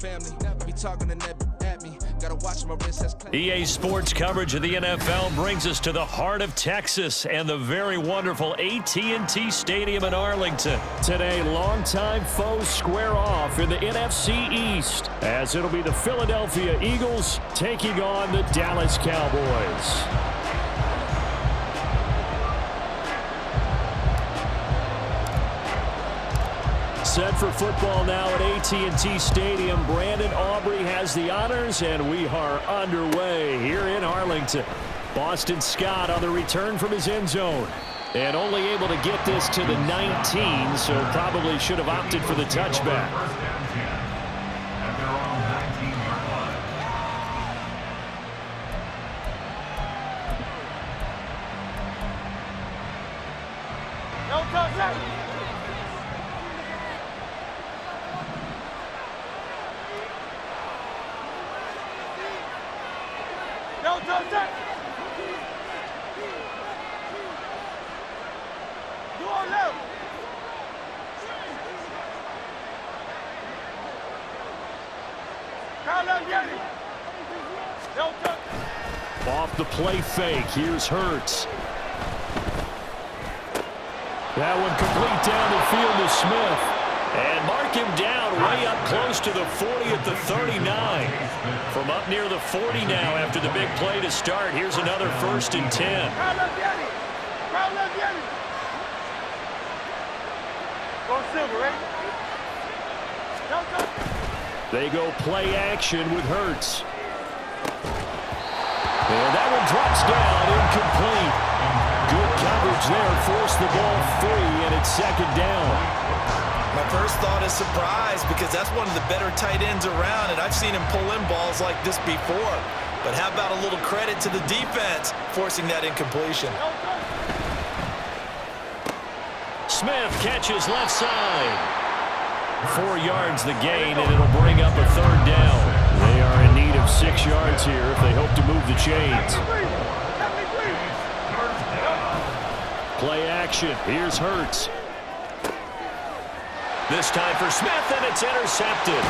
family. Never be talking to Neb at me. Gotta watch my wrist. EA Sports coverage of the NFL brings us to the heart of Texas and the very wonderful AT&T Stadium in Arlington. Today, longtime foes square off in the NFC East as it'll be the Philadelphia Eagles taking on the Dallas Cowboys. Set for football now at AT&T Stadium. Brandon Aubrey has the honors, and we are underway here in Arlington. Boston Scott on the return from his end zone. And only able to get this to the 19, so probably should have opted for the touchback. No touchdown. No touchdown. You on left. No touchdown. Off the play fake, here's Hurts. That one complete down the field to Smith. And mark him down way up close to the 40 at the 39. From up near the 40 now after the big play to start. Here's another 1st and 10. They go play action with Hurts. And that one drops down, incomplete. Good coverage there, forced the ball free, and it's 2nd down. My first thought is surprise because that's one of the better tight ends around, and I've seen him pull in balls like this before. But how about a little credit to the defense forcing that incompletion? Smith catches left side. 4 yards the gain, and it'll bring up a 3rd down. They are in need of 6 yards here if they hope to move the chains. Play action. Here's Hurts. This time for Smith, and it's intercepted.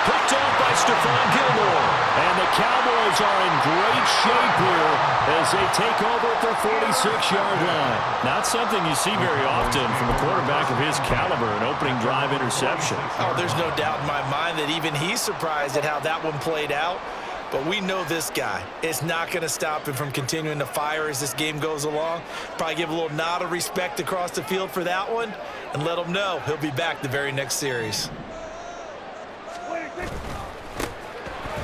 Picked off by Stephon Gilmore. And the Cowboys are in great shape here as they take over at their 46-yard line. Not something you see very often from a quarterback of his caliber, an opening drive interception. Oh, there's no doubt in my mind that even he's surprised at how that one played out. But we know this guy is not going to stop him from continuing to fire as this game goes along. Probably give a little nod of respect across the field for that one and let him know he'll be back the very next series.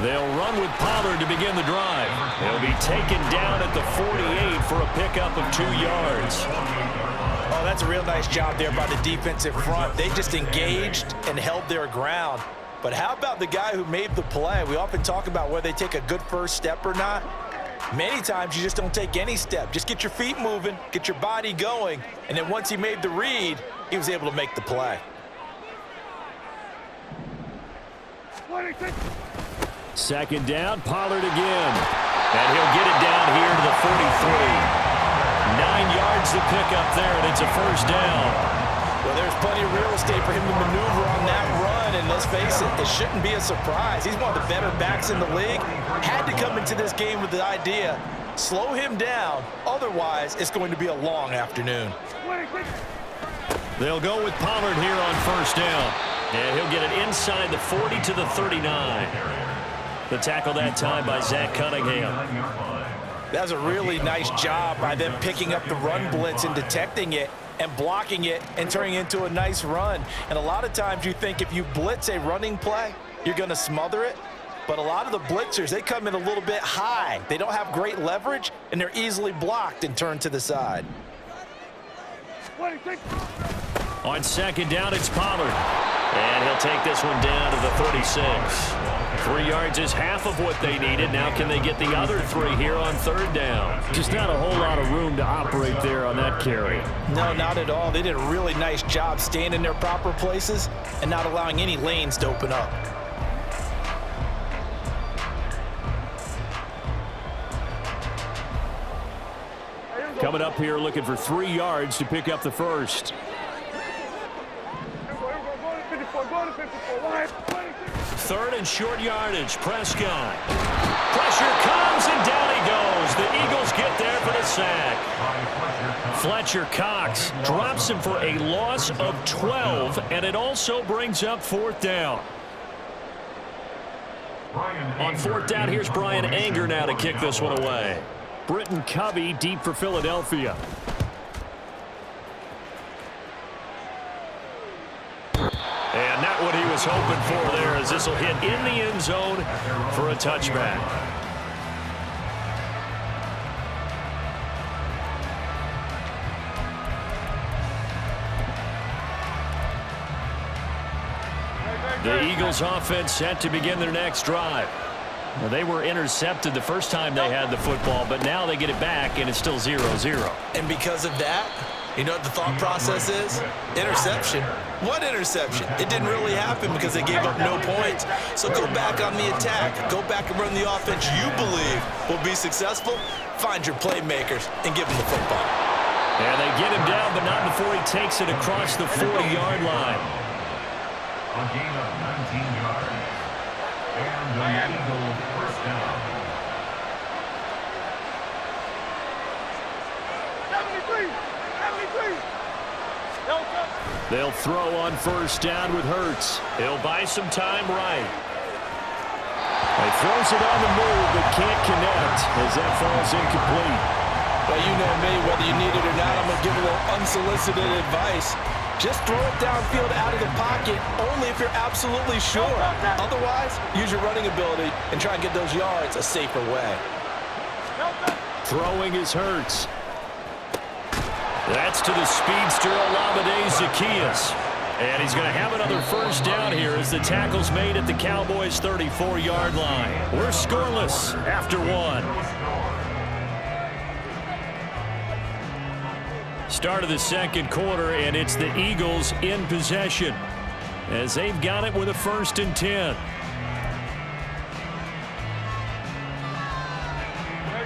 They'll run with Pollard to begin the drive. He'll be taken down at the 48 for a pickup of 2 yards. Oh, that's a real nice job there by the defensive front. They just engaged and held their ground. But how about the guy who made the play? We often talk about whether they take a good first step or not. Many times you just don't take any step. Just get your feet moving, get your body going, and then once he made the read, he was able to make the play. 2nd down, Pollard again. And he'll get it down here to the 43. 9 yards to pick up there, and it's a 1st down. Well, there's plenty of real estate for him to maneuver on that run, and let's face it, it shouldn't be a surprise. He's one of the better backs in the league. Had to come into this game with the idea, slow him down, otherwise it's going to be a long afternoon. They'll go with Pollard here on 1st down, and he'll get it inside the 40 to the 39. The tackle that time by Zach Cunningham. That's a really nice job by them picking up the run blitz and detecting it and blocking it and turning it into a nice run. And a lot of times you think if you blitz a running play, you're going to smother it. But a lot of the blitzers, they come in a little bit high. They don't have great leverage, and they're easily blocked and turned to the side. On 2nd down, it's Pollard. And he'll take this one down to the 36. 3 yards is half of what they needed. Now can they get the other 3 here on 3rd down? Just not a whole lot of room to operate there on that carry. No, not at all. They did a really nice job staying in their proper places and not allowing any lanes to open up. Coming up here looking for 3 yards to pick up the 1st. 3rd and short yardage. Prescott. Pressure comes, and down he goes. The Eagles get there for the sack. Fletcher Cox drops him for a loss of 12, and it also brings up 4th down. On 4th down, here's Brian Anger now to kick this one away. Britton Covey deep for Philadelphia. And not what he was hoping for there, as this will hit in the end zone for a touchback. The Eagles offense set to begin their next drive. Well, they were intercepted the first time they had the football, but now they get it back, and it's still 0-0. And because of that, you know what the thought process is? Interception. What interception? It didn't really happen because they gave up no points. So go back on the attack. Go back and run the offense you believe will be successful. Find your playmakers and give them the football. And they get him down, but not before he takes it across the 40-yard line. A gain of 19 yards. And the Eagles first down. 73. They'll throw on 1st down with Hurts. He'll buy some time right. He throws it on the move, but can't connect as that falls incomplete. Well, you know me, whether you need it or not, I'm going to give a little unsolicited advice. Just throw it downfield out of the pocket only if you're absolutely sure. Otherwise, use your running ability and try and get those yards a safer way. Throwing is Hurts. That's to the speedster Olamide Zaccheaus. And he's going to have another 1st down here as the tackle's made at the Cowboys' 34-yard line. We're scoreless after 1. Start of the 2nd quarter, and it's the Eagles in possession as they've got it with a 1st and 10.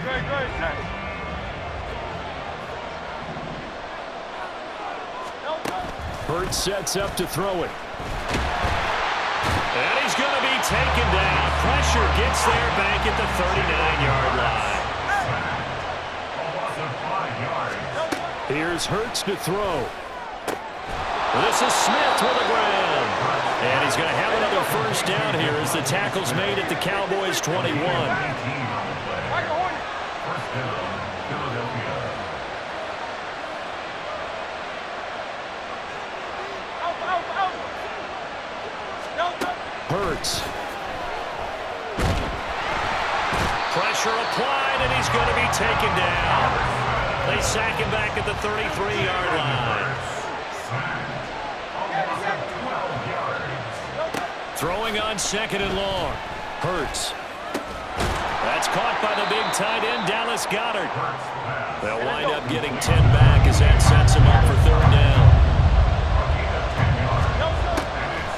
Great. Hurts sets up to throw it. And he's going to be taken down. Pressure gets there back at the 39-yard line. Here's Hurts to throw. This is Smith with the ground. And he's going to have another 1st down here as the tackle's made at the Cowboys' 21. Hurts. Pressure applied, and he's going to be taken down. They sack him back at the 33-yard line. Throwing on 2nd and long. Hurts. That's caught by the big tight end, Dallas Goedert. They'll wind up getting 10 back as that sets him up for 3rd down.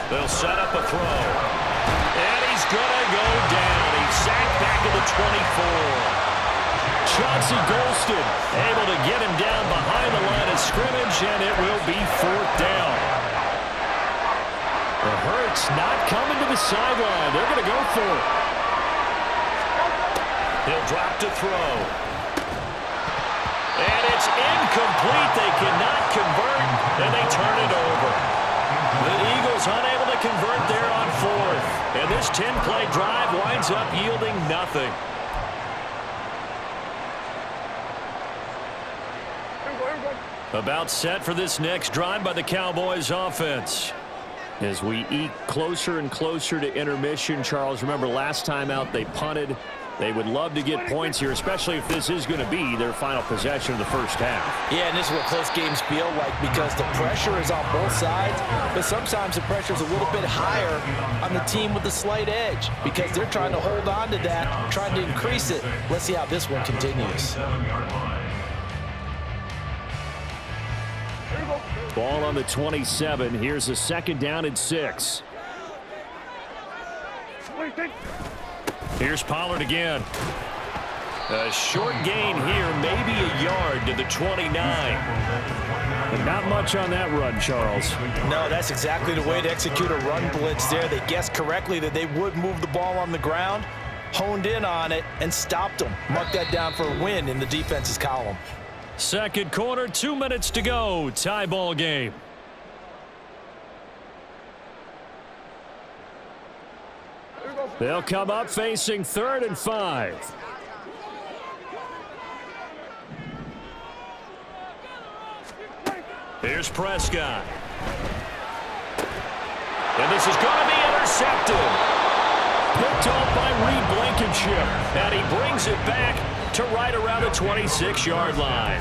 They'll set up a throw. And he's going to go down. He's sacked back at the 24. Chauncey Golston able to get him down behind the line of scrimmage, and it will be 4th down. The Hurts not coming to the sideline. They're going to go for it. He'll drop to throw. And it's incomplete. They cannot convert, and they turn it over. The Eagles unable to convert there on 4th. And this 10-play drive winds up yielding nothing. About set for this next drive by the Cowboys offense. As we eke closer and closer to intermission, Charles, remember last time out they punted. They would love to get points here, especially if this is going to be their final possession of the 1st half. Yeah, and this is what close games feel like because the pressure is on both sides, but sometimes the pressure is a little bit higher on the team with the slight edge because they're trying to hold on to that, trying to increase it. Let's see how this one continues. Ball on the 27. Here's a 2nd down and 6. Here's Pollard again. A short gain here, maybe a yard to the 29. But not much on that run, Charles. No, that's exactly the way to execute a run blitz there. They guessed correctly that they would move the ball on the ground, honed in on it, and stopped them. Mark that down for a win in the defense's column. Second quarter, 2 minutes to go. Tie ball game. They'll come up facing 3rd and 5. Here's Prescott. And this is going to be intercepted. Picked off by Reed Blankenship. And he brings it back to right around the 26-yard line.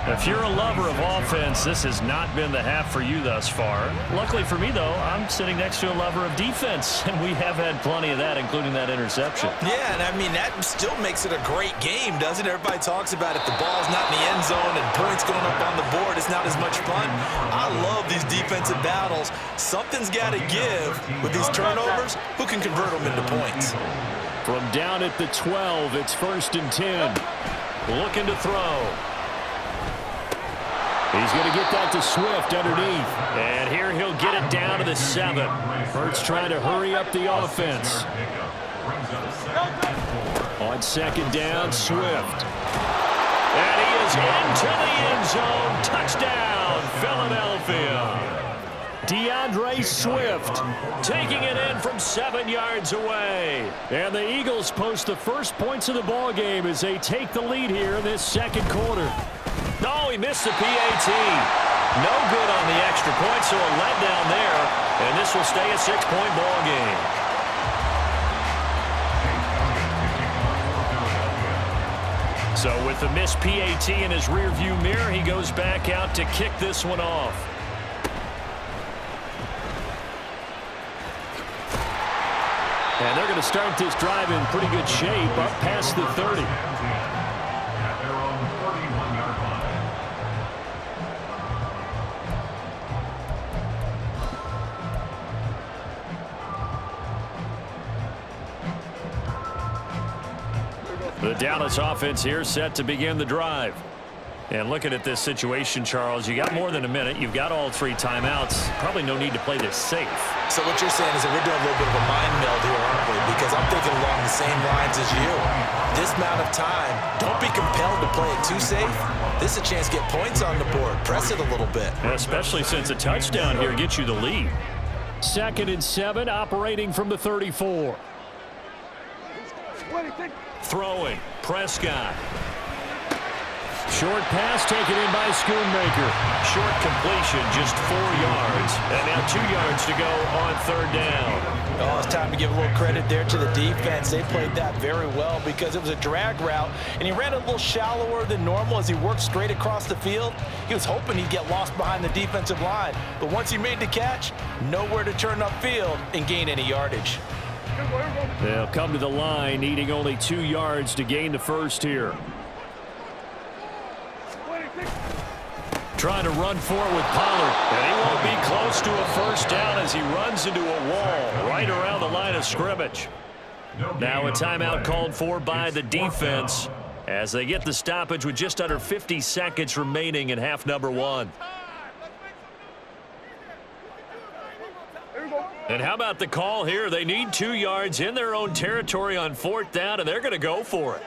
If you're a lover of offense, this has not been the half for you thus far. Luckily for me, though, I'm sitting next to a lover of defense, and we have had plenty of that, including that interception. Yeah, and I mean, that still makes it a great game, doesn't it? Everybody talks about if the ball's not in the end zone and points going up on the board, it's not as much fun. I love these defensive battles. Something's got to give with these turnovers. Who can convert them into points? From down at the 12, it's 1st and 10. Looking to throw. He's going to get that to Swift underneath. And here he'll get it down to the 7. Hurts trying to hurry up the offense. On 2nd down, Swift. And he is into the end zone. Touchdown, Philadelphia. DeAndre Swift Taking it in from 7 yards away. And the Eagles post the first points of the ball game as they take the lead here in this second quarter. No, he missed the PAT. No good on the extra point, so a letdown there. And this will stay a 6-point ball game. So with the missed PAT in his rearview mirror, he goes back out to kick this one off. And they're going to start this drive in pretty good shape up past the 30. The Dallas offense here set to begin the drive. And looking at this situation, Charles, you got more than a minute. You've got all 3 timeouts. Probably no need to play this safe. So what you're saying is that we're doing a little bit of a mind meld here, aren't we? Because I'm thinking along the same lines as you. This amount of time, don't be compelled to play it too safe. This is a chance to get points on the board. Press it a little bit. Especially since a touchdown here gets you the lead. 2nd and 7, operating from the 34. Throwing, Prescott. Short pass taken in by Schoonmaker. Short completion, just 4 yards. And now 2 yards to go on 3rd down. Oh, it's time to give a little credit there to the defense. They played that very well because it was a drag route, and he ran a little shallower than normal as he worked straight across the field. He was hoping he'd get lost behind the defensive line, but once he made the catch, nowhere to turn upfield and gain any yardage. They'll come to the line, needing only 2 yards to gain the first here. Trying to run for it with Pollard. And he won't be close to a first down as he runs into a wall right around the line of scrimmage. Now a timeout called for by the defense as they get the stoppage with just under 50 seconds remaining in half number 1. And how about the call here? They need 2 yards in their own territory on 4th down, and they're going to go for it.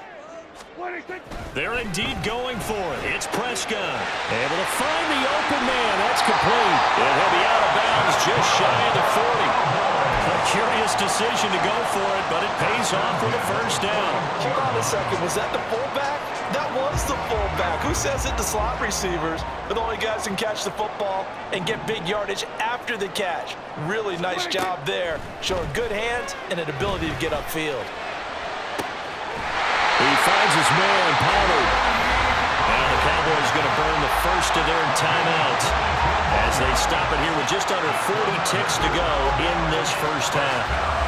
They're indeed going for it. It's Prescott. Able to find the open man. That's complete. And he'll be out of bounds just shy of the 40. A curious decision to go for it, but it pays off for the first down. Hold on a second. Was that the fullback? That was the fullback. Who says it? The slot receivers are the only guys who can catch the football and get big yardage after the catch. Really nice job there, showing good hands and an ability to get upfield. He finds his man, Pollard. And the Cowboys going to burn the first of their timeouts as they stop it here with just under 40 ticks to go in this first half.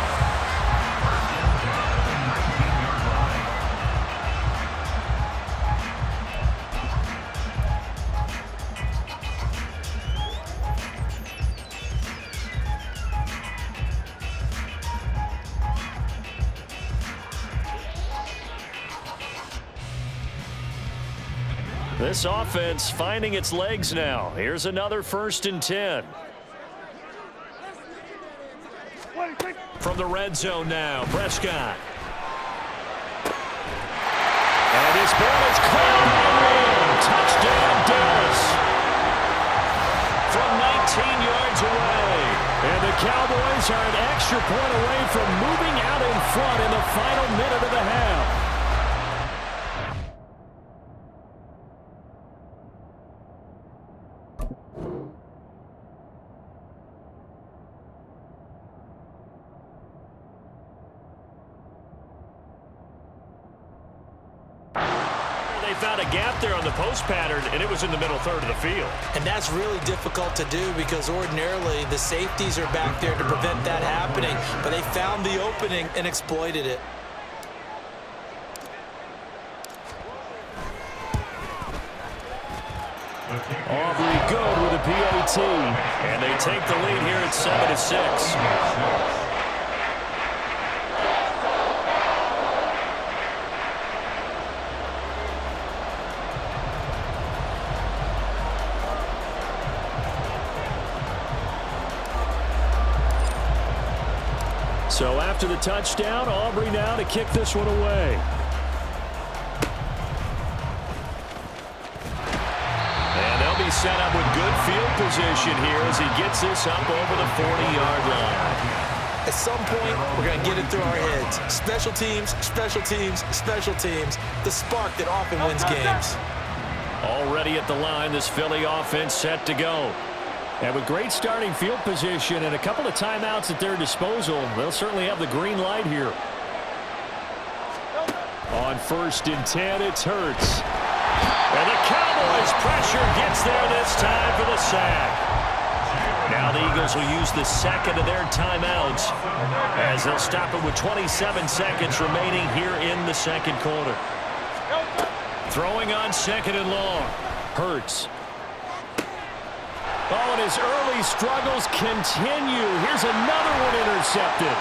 This offense finding its legs now. Here's another 1st and 10. From the red zone now, Prescott. And his ball is caught in. Touchdown, Dallas. From 19 yards away. And the Cowboys are an extra point away from moving out in front in the final minute of the half. Found a gap there on the post pattern, and it was in the middle third of the field. And that's really difficult to do because ordinarily the safeties are back there to prevent that happening, but they found the opening and exploited it. Aubrey good with a PAT. And they take the lead here at 7-6. So after the touchdown, Aubrey now to kick this one away. And they'll be set up with good field position here as he gets this up over the 40-yard line. At some point, we're going to get it through our heads. Special teams, special teams, special teams. The spark that often wins games. Already at the line, this Philly offense set to go. And with great starting field position and a couple of timeouts at their disposal, they'll certainly have the green light here. On 1st and 10, it's Hurts. And the Cowboys pressure gets there this time for the sack. Now the Eagles will use the second of their timeouts as they'll stop it with 27 seconds remaining here in the second quarter. Throwing on 2nd and long. Hurts. Oh, and his early struggles continue. Here's another one intercepted.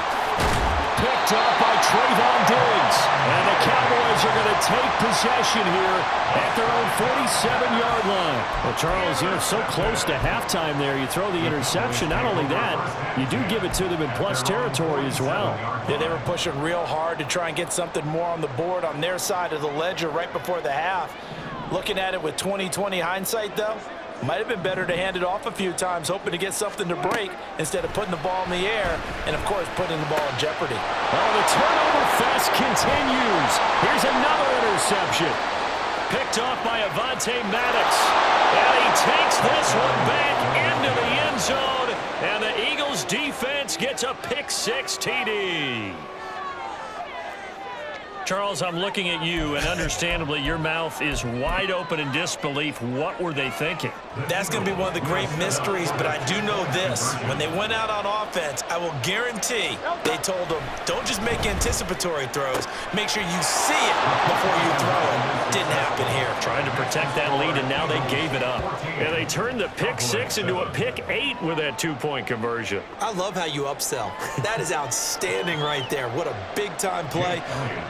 Picked up by Trayvon Diggs. And the Cowboys are going to take possession here at their own 47-yard line. Well, Charles, you know, so close to halftime there. You throw the interception. Not only that, you do give it to them in plus territory as well. Yeah, they were pushing real hard to try and get something more on the board on their side of the ledger right before the half. Looking at it with 20/20 hindsight, though, might have been better to hand it off a few times, hoping to get something to break instead of putting the ball in the air and, of course, putting the ball in jeopardy. Oh, the turnover fest continues. Here's another interception. Picked off by Avonte Maddox. And he takes this one back into the end zone. And the Eagles defense gets a pick-6 TD. Charles, I'm looking at you, and understandably, your mouth is wide open in disbelief. What were they thinking? That's going to be one of the great mysteries, but I do know this. When they went out on offense, I will guarantee they told them, don't just make anticipatory throws. Make sure you see it before you throw it. Didn't happen here. Trying to protect that lead, and now they gave it up. And they turned the pick-6 into a pick-8 with that two-point conversion. I love how you upsell. That is outstanding right there. What a big-time play.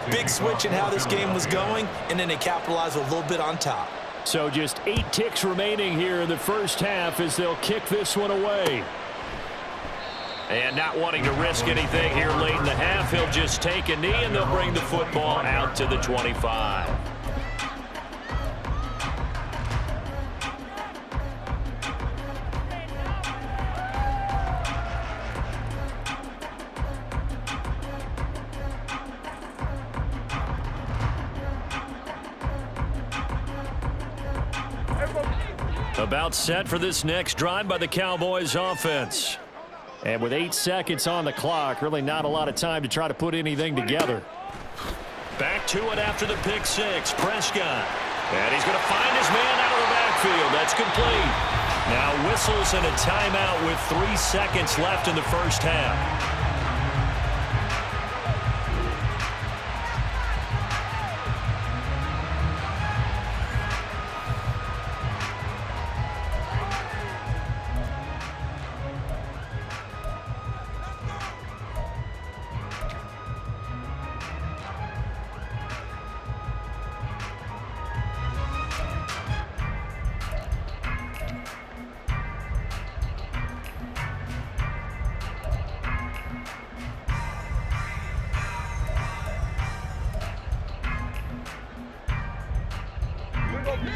Big switch in how this game was going, and then they capitalized a little bit on top. So just 8 ticks remaining here in the first half as they'll kick this one away. And not wanting to risk anything here late in the half, he'll just take a knee, and they'll bring the football out to the 25. About set for this next drive by the Cowboys offense. And with 8 seconds on the clock, really not a lot of time to try to put anything together. Back to it after the pick-6, Prescott. And he's going to find his man out of the backfield. That's complete. Now whistles and a timeout with 3 seconds left in the first half.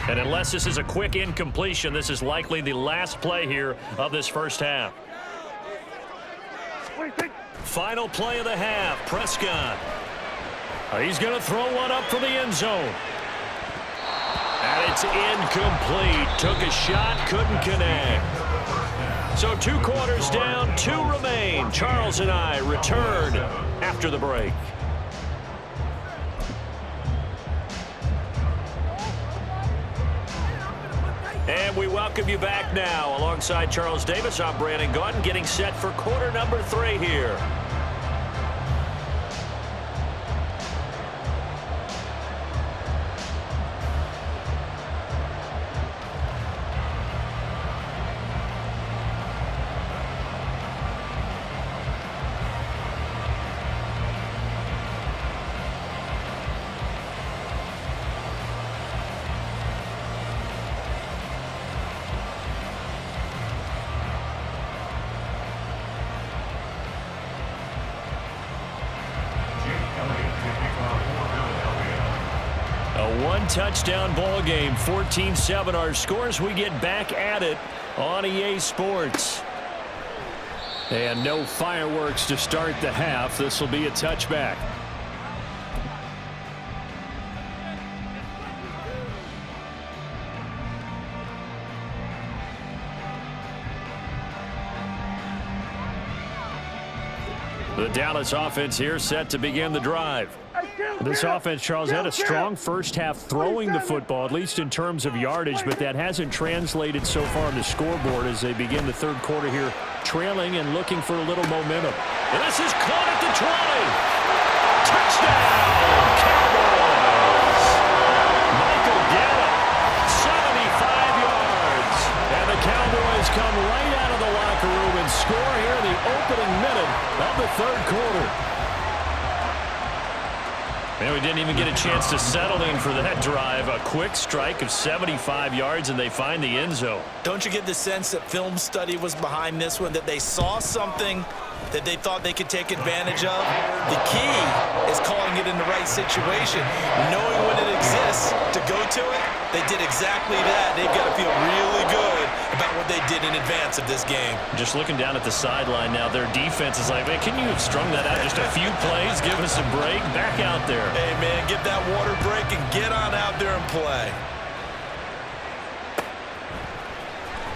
And unless this is a quick incompletion, this is likely the last play here of this first half. Final play of the half, Prescott. He's going to throw one up for the end zone. And it's incomplete. Took a shot, couldn't connect. So 2 quarters down, 2 remain. Charles and I return after the break. And we welcome you back now. Alongside Charles Davis, I'm Brandon Gaudin, getting set for quarter number 3 here. A 1-touchdown ball game, 14-7 our scores. We get back at it on EA Sports. And no fireworks to start the half. This will be a touchback. The Dallas offense here set to begin the drive. This offense, Charles, had a strong first half throwing the football, at least in terms of yardage, but that hasn't translated so far on the scoreboard as they begin the third quarter here, trailing and looking for a little momentum. And this is caught at the 20. Touchdown, Cowboys! Michael Gallup, 75 yards. And the Cowboys come right out of the locker room and score here in the opening minute of the third quarter. Man, we didn't even get a chance to settle in for that drive. A quick strike of 75 yards, and they find the end zone. Don't you get the sense that film study was behind this one, that they saw something that they thought they could take advantage of? The key is calling it in the right situation, knowing when it exists to go to it. They did exactly that. They've got to feel really good about what they did in advance of this game. Just looking down at the sideline now, their defense is like, man, can you have strung that out just a few plays? Give us a break. Back out there. Hey, man, get that water break and get on out there and play.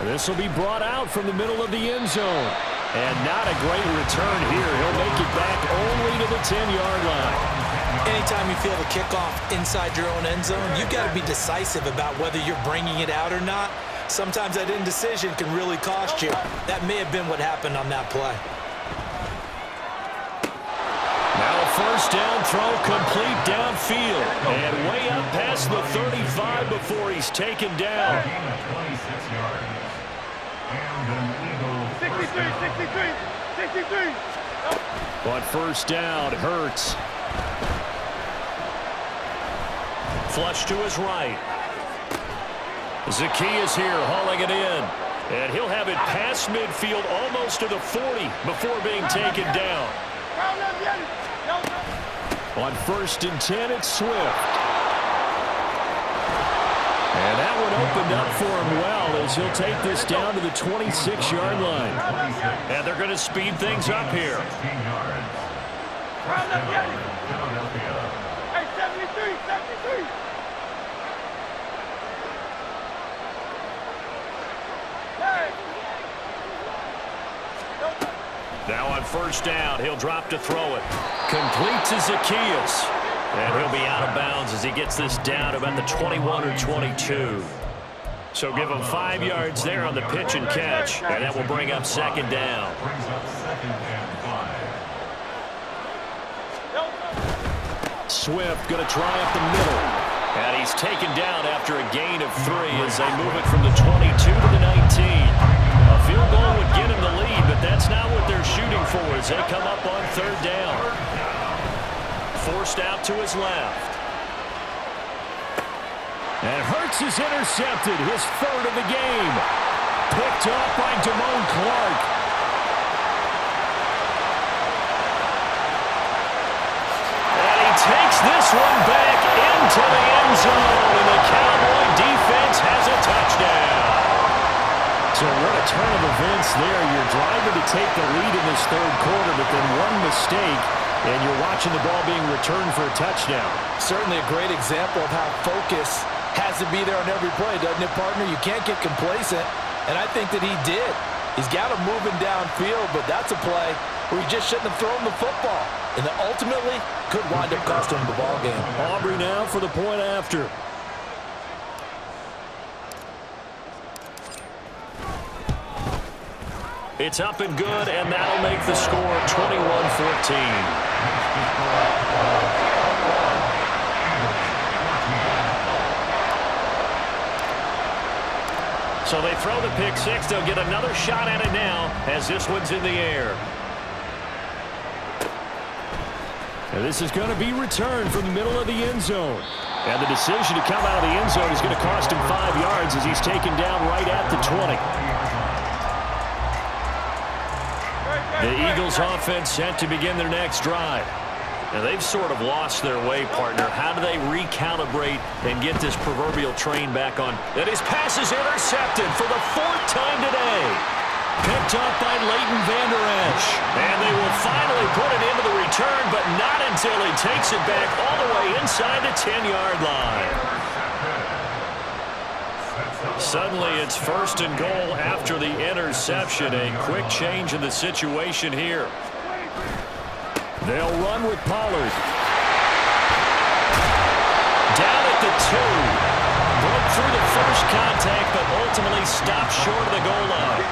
This will be brought out from the middle of the end zone. And not a great return here. He'll make it back only to the 10-yard line. Anytime you feel the kickoff inside your own end zone, you've got to be decisive about whether you're bringing it out or not. Sometimes that indecision can really cost you. That may have been what happened on that play. Now a first down throw complete downfield. And way up past the 35 before he's taken down. 26 yards. And an Eagle 63. On first down, Hurts. Flush to his right. Zaccheaus here hauling it in. And he'll have it past midfield almost to the 40 before being taken down. On first and 10, it's Swift. And that one opened up for him well as he'll take this down to the 26-yard line. And they're going to speed things up here. 16 yards. Philadelphia. Hey, 73. Now on first down, he'll drop to throw it. Complete to Zaccheaus. And he'll be out of bounds as he gets this down about the 21 or 22. So give him 5 yards there on the pitch and catch. And that will bring up second down. Brings up second and 5. Swift going to try up the middle. And he's taken down after a gain of 3 as they move it from the 22 to the 19. A field goal would get him the lead, but that's not what they're shooting for as they come up on third down. Forced out to his left. And Hurts is intercepted, his third of the game. Picked off by Damone Clark. And he takes this one back into the end zone, and the Cowboy defense So what a turn of events there. You're driving to take the lead in this third quarter, but then one mistake, and you're watching the ball being returned for a touchdown. Certainly a great example of how focus has to be there on every play, doesn't it, partner? You can't get complacent, and I think that he did. He's got him moving downfield, but that's a play where he just shouldn't have thrown the football. And that ultimately could wind up costing him the ball game. Aubrey now for the point after. It's up and good, and that'll make the score 21-14. So they throw the pick six. They'll get another shot at it now as this one's in the air. And this is going to be returned from the middle of the end zone. And the decision to come out of the end zone is going to cost him 5 yards as he's taken down right at the 20. The Eagles offense set to begin their next drive. Now they've sort of lost their way, partner. How do they recalibrate and get this proverbial train back on? And his pass is intercepted for the 4th time today. Picked up by Leighton Vander Esch. And they will finally put it into the return, but not until he takes it back all the way inside the 10-yard line. Suddenly it's 1st and goal after the interception. A quick change in the situation here. They'll run with Pollard. Down at the 2. Broke through the first contact, but ultimately stopped short of the goal line.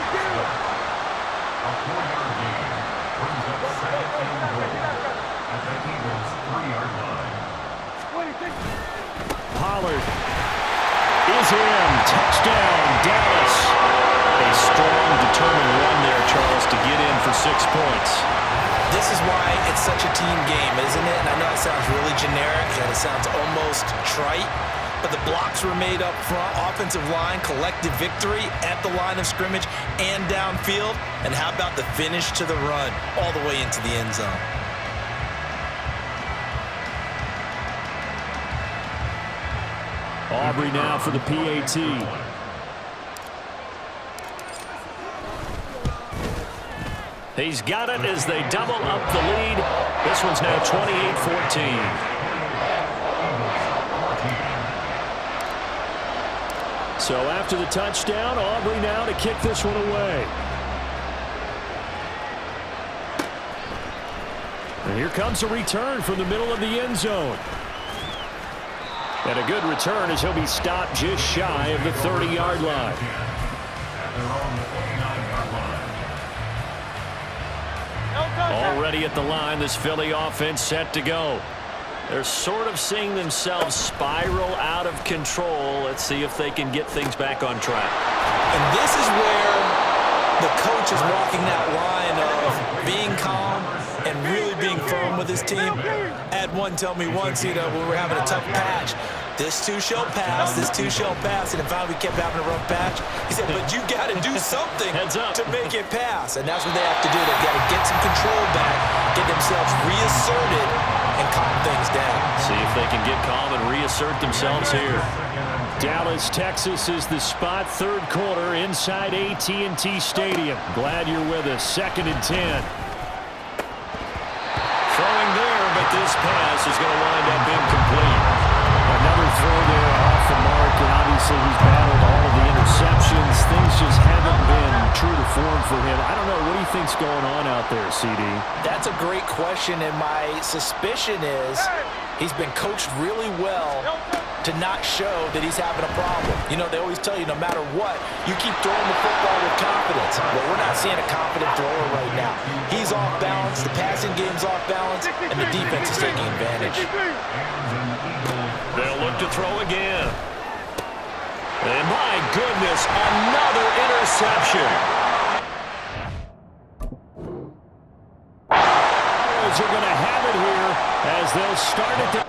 A 4-yard gain brings up 2nd and goal at the Eagles' 3-yard line. Pollard is in. Touchdown, Dallas. A strong, determined run there, Charles, to get in for 6 points. This is why it's such a team game, isn't it? And I know it sounds really generic and it sounds almost trite, but the blocks were made up front, offensive line, collective victory at the line of scrimmage and downfield. And how about the finish to the run all the way into the end zone? Aubrey now for the PAT. He's got it as they double up the lead. This one's now 28-14. So after the touchdown, Aubrey now to kick this one away. And here comes a return from the middle of the end zone. And a good return as he'll be stopped just shy of the 30-yard line. Already at the line, this Philly offense set to go. They're sort of seeing themselves spiral out of control. Let's see if they can get things back on track. And this is where the coach is walking that line of being calm and really being firm with his team. I had one tell me once, when we were having a tough patch, this too shall pass, this too shall pass. And if we kept having a rough patch, he said, but you got to do something to make it pass. And that's what they have to do. They've got to get some control back, get themselves reasserted, and calm things down. See if they can get calm and reassert themselves here. Dallas, Texas is the spot, 3rd quarter inside AT&T Stadium. Glad you're with us. 2nd and 10. Throwing there, but this pass is going to wind up incomplete. Another throw there off the mark, and obviously he's battled all of the interceptions. Things just haven't been true to form for him. I don't know. What do you think's going on out there, CD? That's a great question, and my suspicion is he's been coached really well to not show that he's having a problem. They always tell you no matter what, you keep throwing the football with confidence. Well, we're not seeing a confident thrower right now. He's off balance, the passing game's off balance, and the defense is taking advantage. They'll look to throw again. And my goodness, another interception. Are going to have it here as they'll start it.